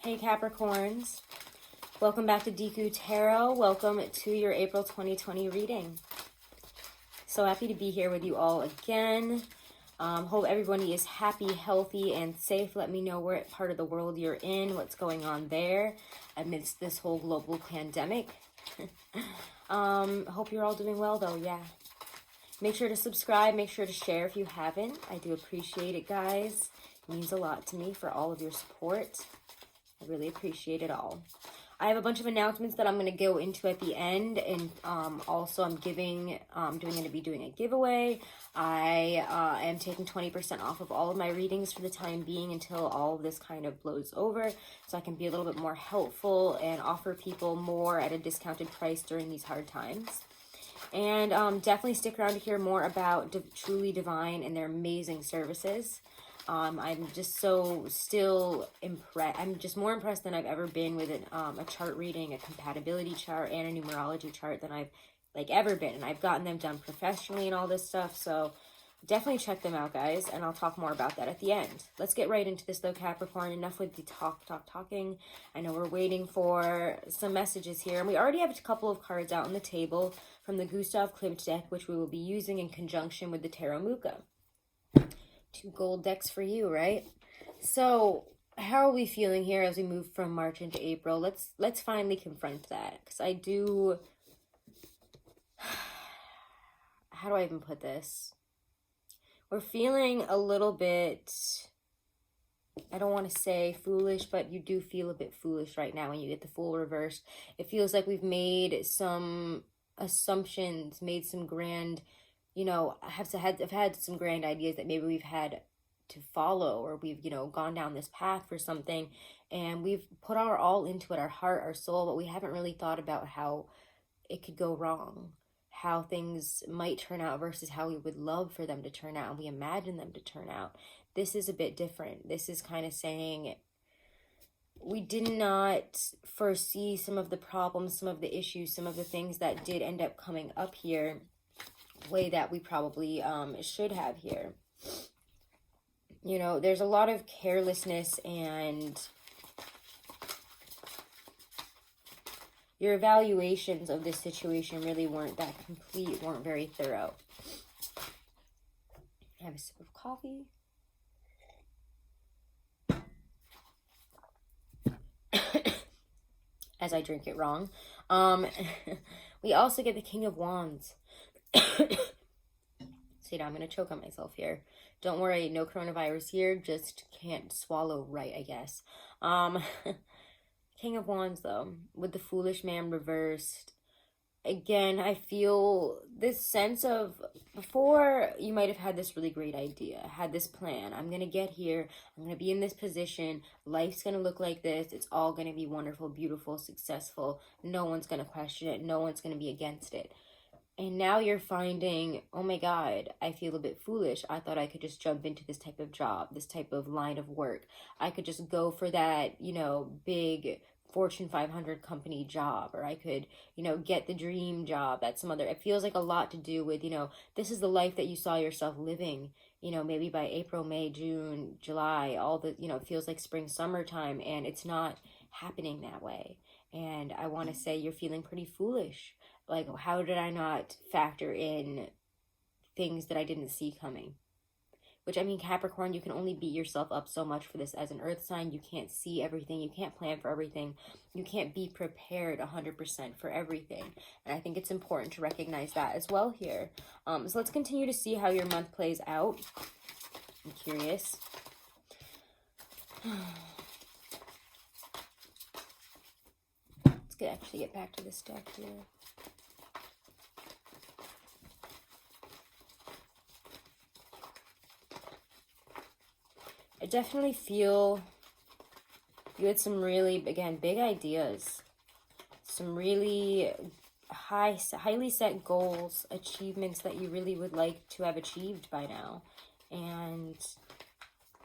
Hey Capricorns, welcome back to Deku Tarot. Welcome to your April 2020 reading. So happy to be here with you all again. Hope everybody is happy, healthy, and safe. Let me know what part of the world you're in, what's going on there amidst this whole global pandemic. Hope you're all doing well though, yeah. Make sure to subscribe, make sure to share if you haven't. I do appreciate it, guys. It means a lot to me for all of your support. I really appreciate it all. I have a bunch of announcements that I'm going to go into at the end, and also I'm going to be doing a giveaway. I am taking 20% off of all of my readings for the time being until all of this kind of blows over, so I can be a little bit more helpful and offer people more at a discounted price during these hard times. And definitely stick around to hear more about Truly Divine and their amazing services. I'm just still impressed. I'm just more impressed than I've ever been with a chart reading, a compatibility chart, and a numerology chart than I've ever been. And I've gotten them done professionally and all this stuff. So definitely check them out, guys. And I'll talk more about that at the end. Let's get right into this though, Capricorn. Enough with the talking. I know we're waiting for some messages here. And we already have a couple of cards out on the table from the Gustav Klimt deck, which we will be using in conjunction with the Tarot Mucha. 2 gold decks for you, right? So how are we feeling here as we move from March into April? Let's finally confront that, because I do, how do I even put this? We're feeling a little bit, I don't want to say foolish, but you do feel a bit foolish right now when you get the Fool reversed. It feels like we've made some assumptions, made some grand, I've had some grand ideas that maybe we've had to follow, or we've, gone down this path for something, and we've put our all into it, our heart, our soul, but we haven't really thought about how it could go wrong, how things might turn out versus how we would love for them to turn out, and we imagine them to turn out. This is a bit different. This is kind of saying we did not foresee some of the problems, some of the issues, some of the things that did end up coming up here way that we probably should have here. There's a lot of carelessness, and your evaluations of this situation really weren't that complete, weren't very thorough. Have a sip of coffee. As I drink it wrong. We also get the King of Wands. See, now I'm going to choke on myself here. Don't worry, no coronavirus here, just can't swallow right, I guess. King of Wands, though, with the Foolish Man reversed. Again, I feel this sense of, before you might have had this really great idea, had this plan. I'm going to get here. I'm going to be in this position. Life's going to look like this. It's all going to be wonderful, beautiful, successful. No one's going to question it. No one's going to be against it. And now you're finding, oh my God, I feel a bit foolish. I thought I could just jump into this type of job, this type of line of work. I could just go for that, big Fortune 500 company job, or I could, get the dream job at some other, it feels like a lot to do with, this is the life that you saw yourself living, maybe by April, May, June, July, all the, it feels like spring, summertime, and it's not happening that way. And I want to say you're feeling pretty foolish. Like, how did I not factor in things that I didn't see coming? Which, I mean, Capricorn, you can only beat yourself up so much for this as an earth sign. You can't see everything. You can't plan for everything. You can't be prepared 100% for everything. And I think it's important to recognize that as well here. So let's continue to see how your month plays out. I'm curious. Let's actually get back to this deck here. I definitely feel you had some really, again, big ideas. Some really highly set goals, achievements that you really would like to have achieved by now. And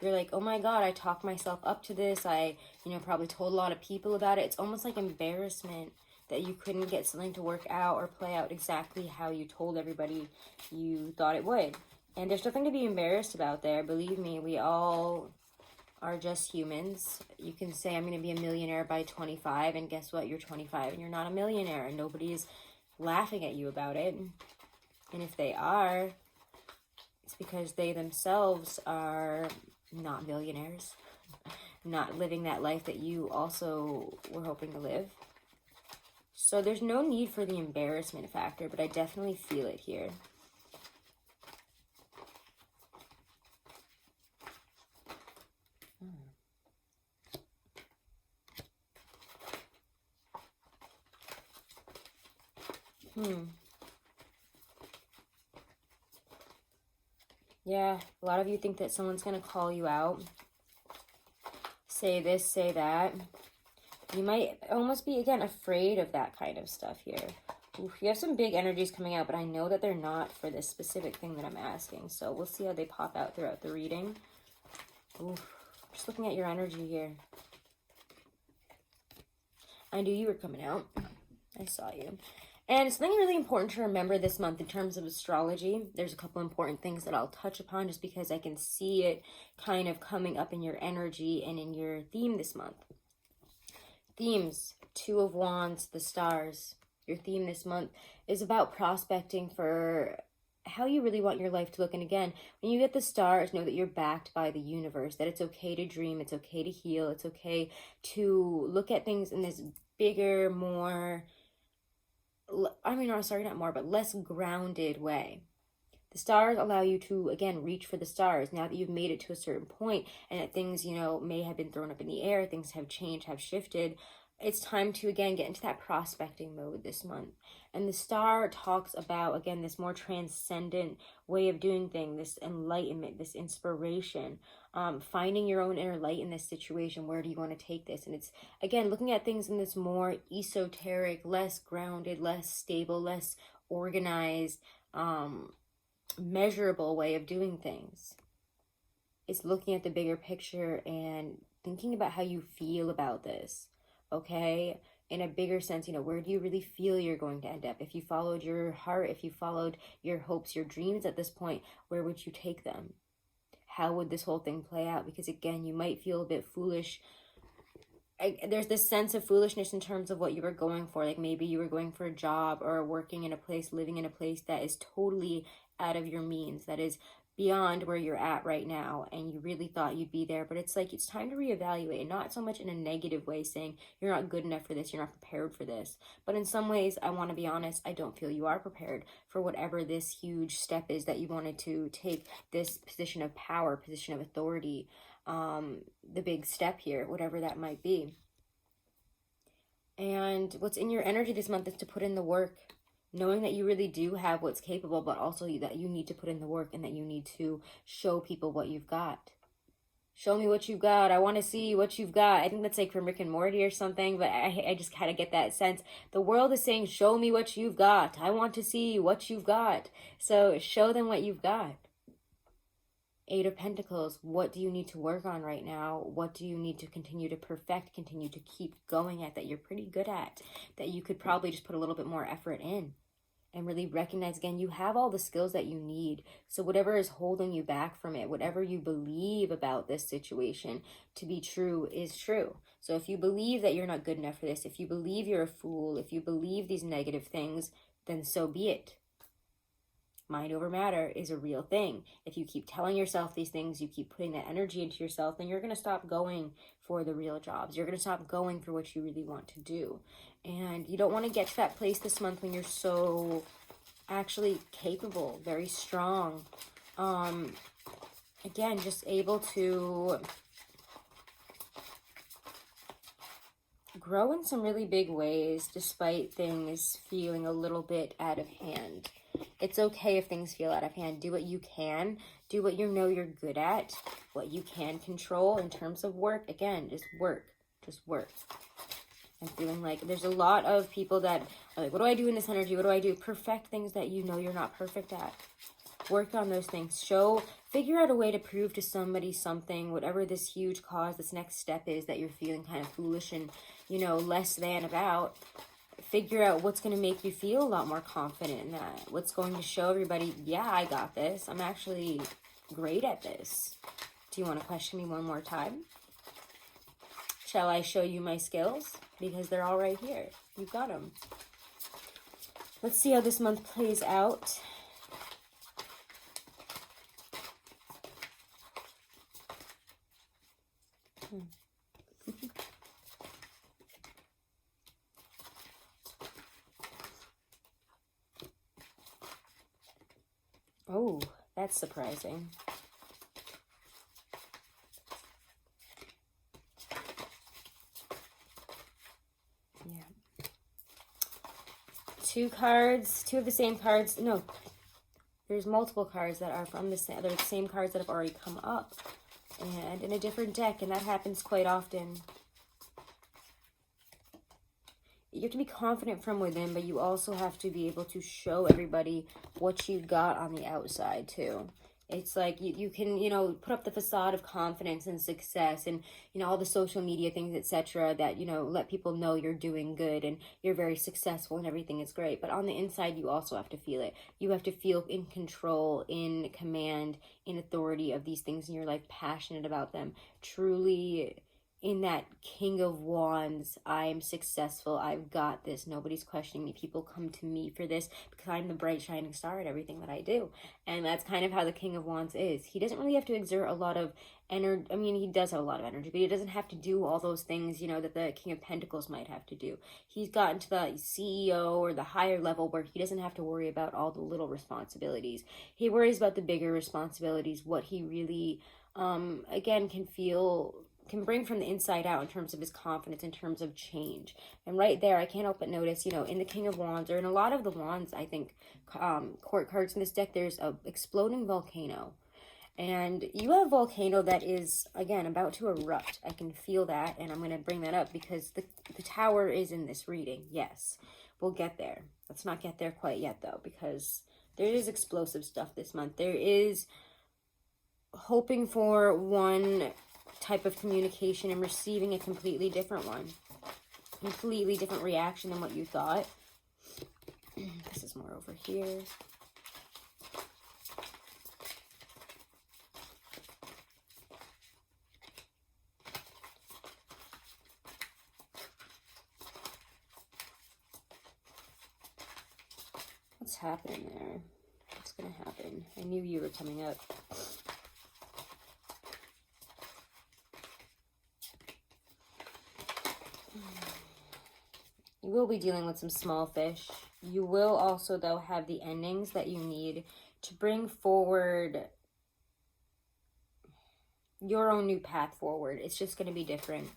you're like, oh my God, I talked myself up to this. I, probably told a lot of people about it. It's almost like embarrassment that you couldn't get something to work out or play out exactly how you told everybody you thought it would. And there's nothing to be embarrassed about there. Believe me, we all are just humans. You can say, I'm going to be a millionaire by 25, and guess what? You're 25 and you're not a millionaire, and nobody's laughing at you about it. And if they are, it's because they themselves are not millionaires, not living that life that you also were hoping to live. So there's no need for the embarrassment factor, but I definitely feel it here. Yeah, a lot of you think that someone's going to call you out. Say this, say that. You might almost be, again, afraid of that kind of stuff here. Oof, you have some big energies coming out, but I know that they're not for this specific thing that I'm asking. So we'll see how they pop out throughout the reading. Oof, just looking at your energy here. I knew you were coming out. I saw you. And something really important to remember this month in terms of astrology, there's a couple important things that I'll touch upon just because I can see it kind of coming up in your energy and in your theme this month. Themes, Two of Wands, the stars. Your theme this month is about prospecting for how you really want your life to look. And again, when you get the stars, know that you're backed by the universe, that it's okay to dream, it's okay to heal, it's okay to look at things in this bigger, more... less grounded way. The stars allow you to, again, reach for the stars now that you've made it to a certain point and that things, may have been thrown up in the air, things have changed, have shifted. It's time to, again, get into that prospecting mode this month. And the star talks about, again, this more transcendent way of doing things, this enlightenment, this inspiration, finding your own inner light in this situation. Where do you want to take this? And it's, again, looking at things in this more esoteric, less grounded, less stable, less organized, measurable way of doing things. It's looking at the bigger picture and thinking about how you feel about this. Okay, in a bigger sense, where do you really feel you're going to end up? If you followed your heart, if you followed your hopes, your dreams at this point, where would you take them? How would this whole thing play out? Because again, you might feel a bit foolish. There's this sense of foolishness in terms of what you were going for. Like maybe you were going for a job or working in a place, living in a place that is totally out of your means, that is beyond where you're at right now, and you really thought you'd be there. But it's like, it's time to reevaluate, and not so much in a negative way saying you're not good enough for this, you're not prepared for this, but in some ways, I want to be honest, I don't feel you are prepared for whatever this huge step is that you wanted to take, this position of power, position of authority, the big step here, whatever that might be. And what's in your energy this month is to put in the work, knowing that you really do have what's capable, but also that you need to put in the work and that you need to show people what you've got. Show me what you've got. I want to see what you've got. I think that's like from Rick and Morty or something, but I just kind of get that sense. The world is saying, show me what you've got. I want to see what you've got. So show them what you've got. Eight of Pentacles. What do you need to work on right now? What do you need to continue to perfect, continue to keep going at, that you're pretty good at, that you could probably just put a little bit more effort in? And really recognize, again, you have all the skills that you need. So whatever is holding you back from it, whatever you believe about this situation to be true is true. So if you believe that you're not good enough for this, if you believe you're a fool, if you believe these negative things, then so be it. Mind over matter is a real thing. If you keep telling yourself these things, you keep putting that energy into yourself, then you're going to stop going for the real jobs. You're going to stop going for what you really want to do. And you don't want to get to that place this month when you're so actually capable, very strong. Again, just able to grow in some really big ways despite things feeling a little bit out of hand. It's okay if things feel out of hand. Do what you can. Do what you know you're good at. What you can control in terms of work. Again, just work. Just work. I'm feeling like there's a lot of people that are like, what do I do in this energy? What do I do? Perfect things that you know you're not perfect at. Work on those things. Figure out a way to prove to somebody something, whatever this huge cause, this next step is that you're feeling kind of foolish and, less than about. Figure out what's going to make you feel a lot more confident in that. What's going to show everybody, yeah, I got this. I'm actually great at this. Do you want to question me one more time? Shall I show you my skills? Because they're all right here. You've got them. Let's see how this month plays out. Oh, that's surprising. Yeah. Two cards, two of the same cards. No, there's multiple cards that are from the same, they're the same cards that have already come up. And in a different deck, and that happens quite often. You have to be confident from within, but you also have to be able to show everybody what you got on the outside, too. It's like you can, you know, put up the facade of confidence and success and, you know, all the social media things, etc. that, you know, let people know you're doing good and you're very successful and everything is great. But on the inside, you also have to feel it. You have to feel in control, in command, in authority of these things in your life, passionate about them, truly in that King of Wands. I'm successful. I've got this. Nobody's questioning me. People come to me for this because I'm the bright shining star at everything that I do. And that's kind of how the King of Wands is. He doesn't really have to exert a lot of energy. I mean, he does have a lot of energy, but he doesn't have to do all those things, you know, that the King of Pentacles might have to do. He's gotten to the CEO or the higher level where he doesn't have to worry about all the little responsibilities. He worries about the bigger responsibilities, what he really, again, can bring from the inside out in terms of his confidence, in terms of change. And right there, I can't help but notice, you know, in the King of Wands, or in a lot of the Wands, I think, court cards in this deck, there's a exploding volcano. And you have a volcano that is, again, about to erupt. I can feel that, and I'm going to bring that up because the Tower is in this reading. Yes, we'll get there. Let's not get there quite yet, though, because there is explosive stuff this month. There is hoping for one type of communication and receiving a completely different one, completely different reaction than what you thought. This is more over here. What's happening there? What's gonna happen? I knew you were coming up. You will be dealing with some small fish. You will also, though, have the endings that you need to bring forward your own new path forward. It's just going to be different.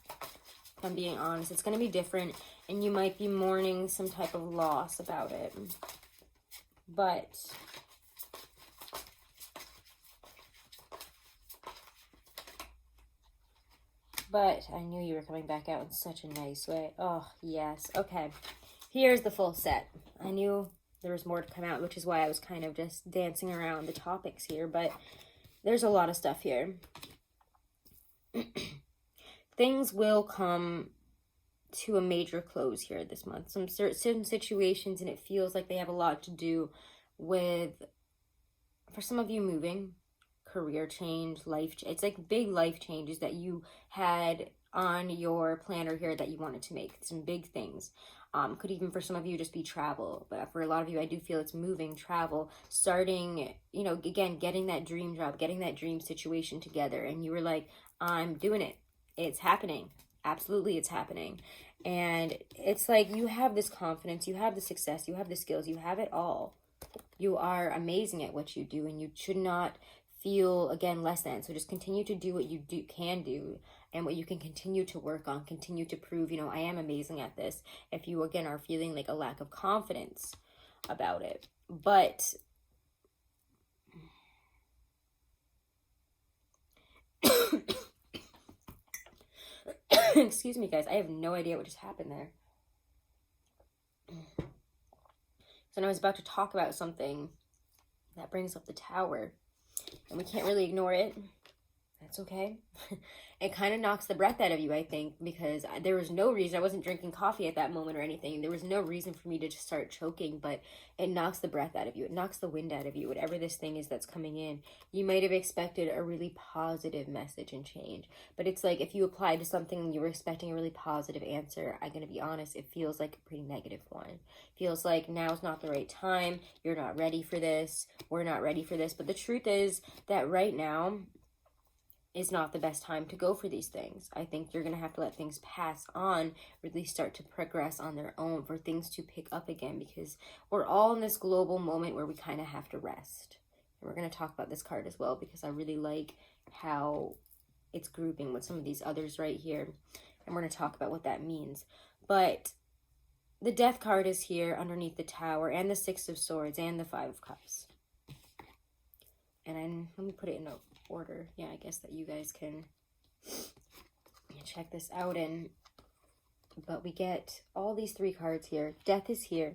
If I'm being honest, it's going to be different, and you might be mourning some type of loss about it. But I knew you were coming back out in such a nice way. Oh, yes. Okay. Here's the full set. I knew there was more to come out, which is why I was kind of just dancing around the topics here. But there's a lot of stuff here. Things will come to a major close here this month. Some certain situations, and it feels like they have a lot to do with, for some of you, moving, career change, it's like big life changes that you had on your planner here that you wanted to make. Some big things. Could even for some of you just be travel, but for a lot of you, I do feel it's moving, travel, starting, you know, again, getting that dream job, getting that dream situation together. And you were like, I'm doing it. It's happening. Absolutely, it's happening. And it's like you have this confidence, you have the success, you have the skills, you have it all. You are amazing at what you do, and you should not feel, again, less than. So just continue to do what you can do and what you can continue to work on, continue to prove, you know, I am amazing at this. If you, again, are feeling like a lack of confidence about it. But excuse me, guys, I have no idea what just happened there. So I was about to talk about something that brings up the Tower, and we can't really ignore it. That's okay. It kind of knocks the breath out of you, I think, because there was no reason. I wasn't drinking coffee at that moment or anything. There was no reason for me to just start choking, but it knocks the breath out of you. It knocks the wind out of you, whatever this thing is that's coming in. You might have expected a really positive message and change, but it's like if you applied to something and you were expecting a really positive answer, I'm going to be honest, it feels like a pretty negative one. It feels like now's not the right time. You're not ready for this. We're not ready for this. But the truth is that right now is not the best time to go for these things. I think you're going to have to let things pass on, really start to progress on their own for things to pick up again, because we're all in this global moment where we kind of have to rest. And we're going to talk about this card as well, because I really like how it's grouping with some of these others right here. And we're going to talk about what that means. But the Death card is here underneath the Tower, and the Six of Swords, and the Five of Cups. And let me put it in order. Yeah, I guess that you guys can check this out. But we get all these three cards here. Death is here.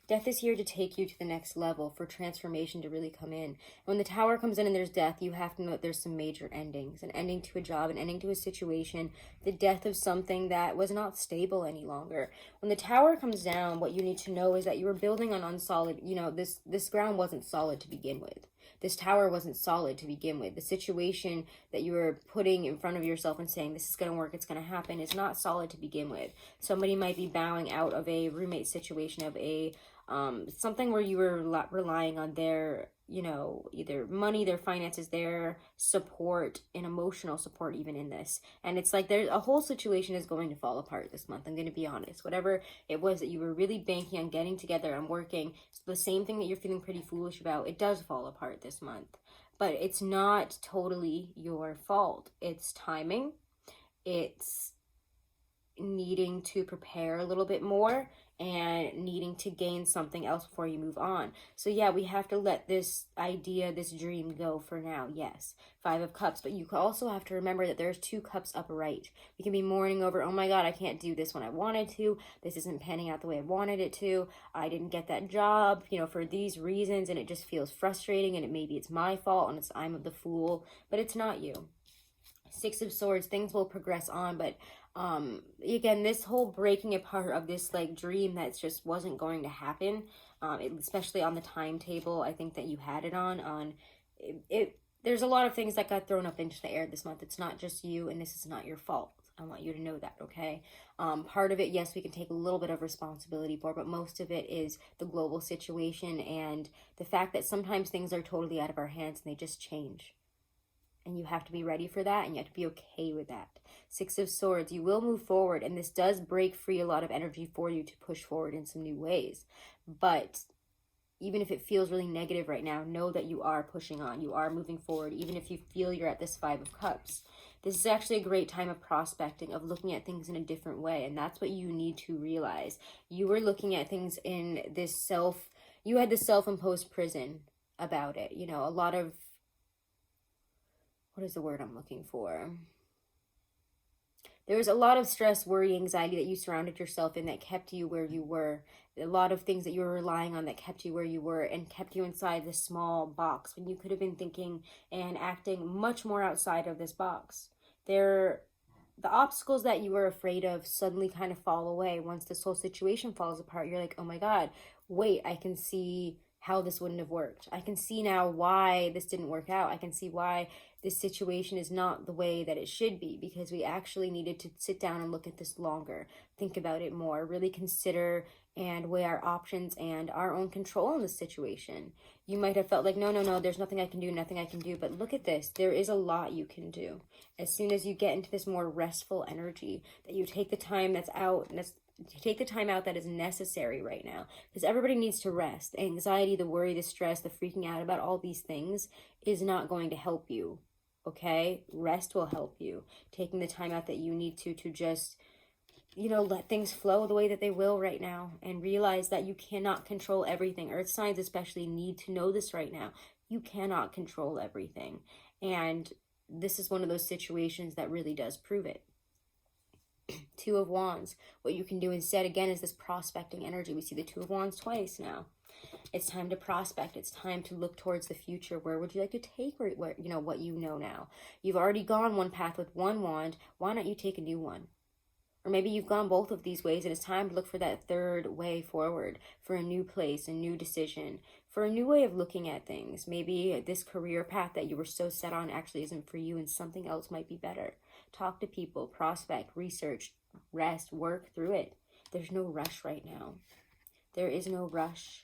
Death is here to take you to the next level, for transformation to really come in. When the Tower comes in and there's death, you have to know that there's some major endings. An ending to a job, an ending to a situation, the death of something that was not stable any longer. When the Tower comes down, what you need to know is that you were building on unsolid, this ground wasn't solid to begin with. This tower wasn't solid to begin with. The situation that you were putting in front of yourself and saying, this is going to work, it's going to happen, is not solid to begin with. Somebody might be bowing out of a roommate situation, of a something where you were relying on their, either money, their finances, their support, and emotional support even in this. And it's like there's a whole situation is going to fall apart this month. I'm going to be honest. Whatever it was that you were really banking on getting together and working, the same thing that you're feeling pretty foolish about, it does fall apart this month. But it's not totally your fault. It's timing. It's needing to prepare a little bit more and needing to gain something else before you move on. So yeah, we have to let this idea, this dream go for now. Yes, Five of Cups, but you also have to remember that there's two cups upright. We can be mourning over, oh my God, I can't do this when I wanted to. This isn't panning out the way I wanted it to. I didn't get that job, for these reasons, and it just feels frustrating, and maybe it's my fault, and I'm the fool, but it's not you. Six of Swords, things will progress on, but again, this whole breaking apart of this dream that just wasn't going to happen, especially on the timetable I think that you had it on it, there's a lot of things that got thrown up into the air this month. It's not just you, and this is not your fault. I want you to know that, okay? Part of it, yes, we can take a little bit of responsibility for, but most of it is the global situation and the fact that sometimes things are totally out of our hands and they just change. And you have to be ready for that, and you have to be okay with that. Six of Swords, you will move forward, and this does break free a lot of energy for you to push forward in some new ways. But even if it feels really negative right now, know that you are pushing on. You are moving forward, even if you feel you're at this Five of Cups. This is actually a great time of prospecting, of looking at things in a different way, and that's what you need to realize. You were looking at things in this you had this self-imposed prison about it. A lot of, what is the word I'm looking for? There was a lot of stress, worry, anxiety that you surrounded yourself in that kept you where you were. A lot of things that you were relying on that kept you where you were and kept you inside this small box when you could have been thinking and acting much more outside of this box. The obstacles that you were afraid of suddenly kind of fall away once this whole situation falls apart. You're like, oh my God, wait, I can see how this wouldn't have worked. I can see now why this didn't work out. I can see why this situation is not the way that it should be, because we actually needed to sit down and look at this longer, think about it more, really consider and weigh our options and our own control in the situation. You might have felt like, no, there's nothing I can do, but look at this. There is a lot you can do. As soon as you get into this more restful energy, that you take the time that's out, and take the time out that is necessary right now, because everybody needs to rest. Anxiety, the worry, the stress, the freaking out about all these things is not going to help you, okay? Rest will help you. Taking the time out that you need to just, let things flow the way that they will right now, and realize that you cannot control everything. Earth signs especially need to know this right now. You cannot control everything. And this is one of those situations that really does prove it. Two of Wands. What you can do instead, again, is this prospecting energy. We see the Two of Wands twice now. It's time to prospect. It's time to look towards the future. Where would you like to take where you know what you know now? You've already gone one path with one wand. Why not you take a new one? Or maybe you've gone both of these ways and it's time to look for that third way forward, for a new place, a new decision, for a new way of looking at things. Maybe this career path that you were so set on actually isn't for you and something else might be better. Talk to people, prospect, research, rest, work through it. There's no rush right now. There is no rush.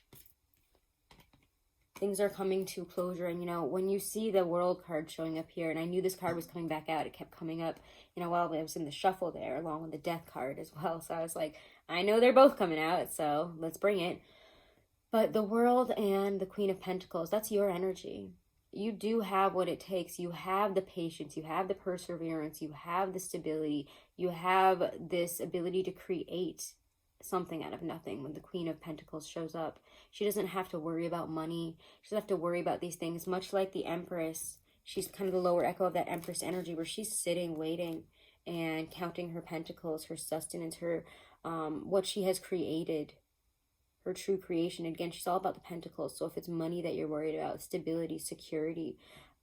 Things are coming to closure. And, you know, when you see the World card showing up here, and I knew this card was coming back out, it kept coming up, you know, while I was in the shuffle there, along with the Death card as well. So I was like, I know they're both coming out, so let's bring it. But the World and the Queen of Pentacles, that's your energy. You do have what it takes. You have the patience, you have the perseverance, you have the stability, you have this ability to create something out of nothing. When the Queen of Pentacles shows up, she doesn't have to worry about money. She doesn't have to worry about these things. Much like the Empress, she's kind of the lower echo of that Empress energy, where she's sitting, waiting, and counting her pentacles, her sustenance, her what she has created, her true creation. Again, she's all about the pentacles. So if it's money that you're worried about, stability, security,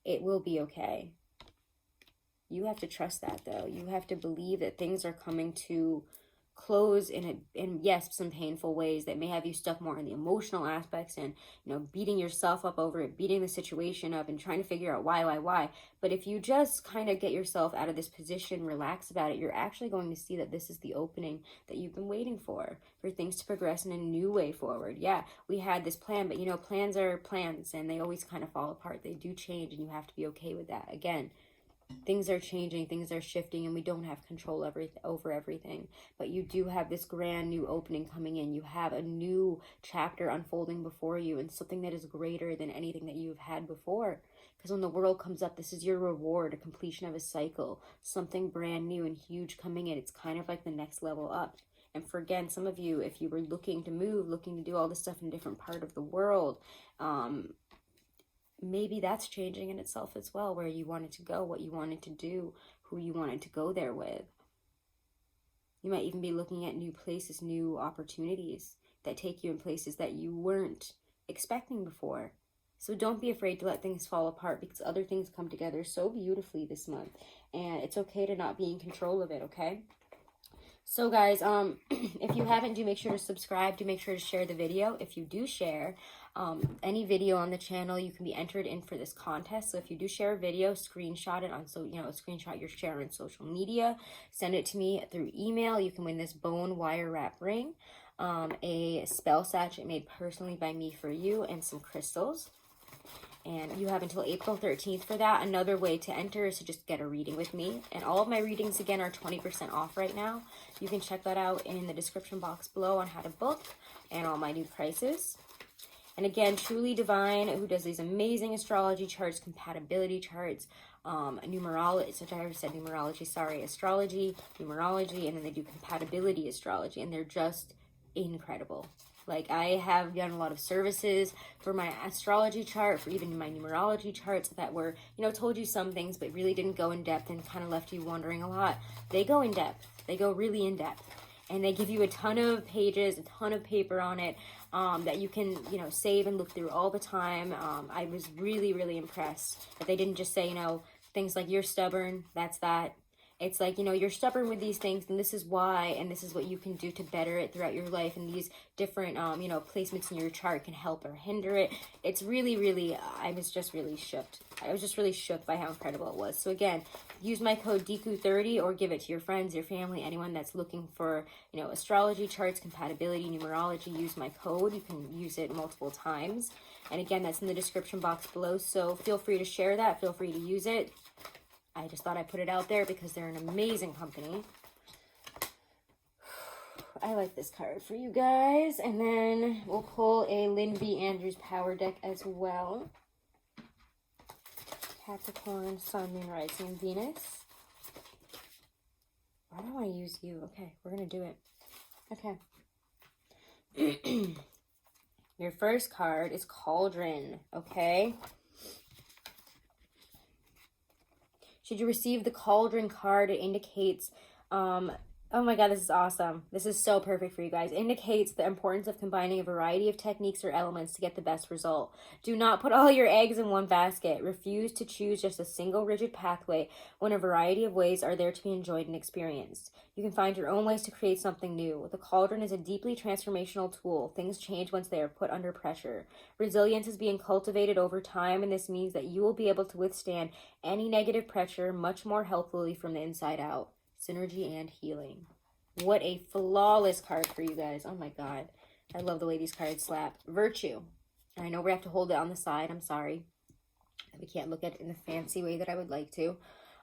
it will be okay. You have to trust that, though. You have to believe that things are coming to close in yes, some painful ways that may have you stuck more in the emotional aspects and, you know, beating yourself up over it, beating the situation up and trying to figure out why. But if you just kind of get yourself out of this position, relax about it, you're actually going to see that this is the opening that you've been waiting for things to progress in a new way forward. Yeah, we had this plan, but you know, plans are plans and they always kind of fall apart. They do change and you have to be okay with that. Again, things are changing, things are shifting, and we don't have control over everything. But you do have this grand new opening coming in. You have a new chapter unfolding before you, and something that is greater than anything that you've had before. Because when the World comes up, this is your reward, a completion of a cycle, something brand new and huge coming in. It's kind of like the next level up. And for, again, some of you, if you were looking to move, looking to do all this stuff in a different part of the world, maybe that's changing in itself as well, where you wanted to go, what you wanted to do, who you wanted to go there with. You might even be looking at new places, new opportunities that take you in places that you weren't expecting before. So don't be afraid to let things fall apart, because other things come together so beautifully this month. And it's okay to not be in control of it, okay? So guys, if you haven't, do make sure to subscribe. Do make sure to share the video. If you do share any video on the channel, you can be entered in for this contest. So if you do share a video, screenshot it on, so you know, screenshot your share on social media, send it to me through email. You can win this bone wire wrap ring, a spell sachet made personally by me for you, and some crystals. And you have until April 13th for that. Another way to enter is to just get a reading with me. And all of my readings, again, are 20% off right now. You can check that out in the description box below on how to book and all my new prices. And again, Truly Divine, who does these amazing astrology charts, compatibility charts, numerology, so I already said numerology, sorry, astrology, numerology, and then they do compatibility astrology, and they're just incredible. Like, I have done a lot of services for my astrology chart, for even my numerology charts that were, you know, told you some things, but really didn't go in depth and kind of left you wondering a lot. They go in depth. They go really in depth. And they give you a ton of pages, a ton of paper on it that you can, you know, save and look through all the time. I was really, really impressed that they didn't just say, you know, things like, you're stubborn, that's that. It's like, you know, you're stubborn with these things, and this is why, and this is what you can do to better it throughout your life. And these different, you know, placements in your chart can help or hinder it. It's really, really, I was just really shook. I was just really shook by how incredible it was. So again, use my code Deku30 or give it to your friends, your family, anyone that's looking for, you know, astrology charts, compatibility, numerology. Use my code. You can use it multiple times. And again, that's in the description box below. So feel free to share that. Feel free to use it. I just thought I'd put it out there because they're an amazing company. I like this card for you guys. And then we'll pull a Lynn B. Andrews Power Deck as well. Capricorn, Sun, Moon, Rising, Venus. Why do I want to use you? Okay, we're going to do it. Okay. Your first card is Cauldron, okay? Should you receive the Cauldron card, it indicates Oh my God, this is awesome. This is so perfect for you guys. Indicates the importance of combining a variety of techniques or elements to get the best result. Do not put all your eggs in one basket. Refuse to choose just a single rigid pathway when a variety of ways are there to be enjoyed and experienced. You can find your own ways to create something new. The cauldron is a deeply transformational tool. Things change once they are put under pressure. Resilience is being cultivated over time, and this means that you will be able to withstand any negative pressure much more healthily from the inside out. Synergy and healing. What a flawless card for you guys. Oh my God. I love the way these cards slap. Virtue. And I know we have to hold it on the side. I'm sorry. We can't look at it in the fancy way that I would like to.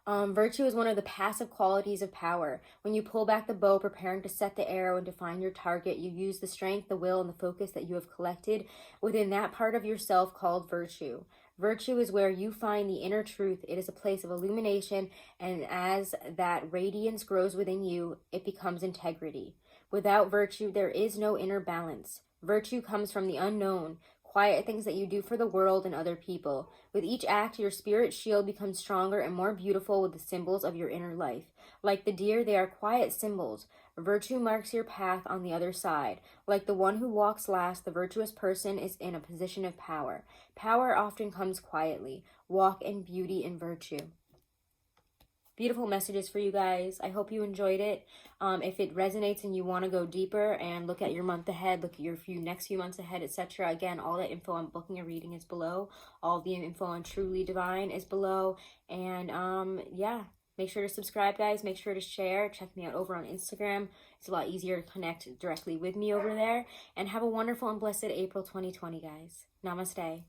Virtue is one of the passive qualities of power. When you pull back the bow, preparing to set the arrow and define your target, you use the strength, the will, and the focus that you have collected within that part of yourself called virtue. Virtue is where you find the inner truth. It is a place of illumination, and as that radiance grows within you, it becomes integrity. Without virtue, there is no inner balance. Virtue comes from the unknown, quiet things that you do for the world and other people. With each act, your spirit shield becomes stronger and more beautiful with the symbols of your inner life. Like the deer, they are quiet symbols. Virtue marks your path on the other side. Like the one who walks last, the virtuous person is in a position of power. Power often comes quietly. Walk in beauty and virtue. Beautiful messages for you guys. I hope you enjoyed it. If it resonates and you want to go deeper and look at your month ahead, look at your next few months ahead, etc. Again, all the info on booking a reading is below. All the info on Truly Divine is below. And yeah, make sure to subscribe, guys. Make sure to share. Check me out over on Instagram. It's a lot easier to connect directly with me over there. And have a wonderful and blessed April 2020, guys. Namaste.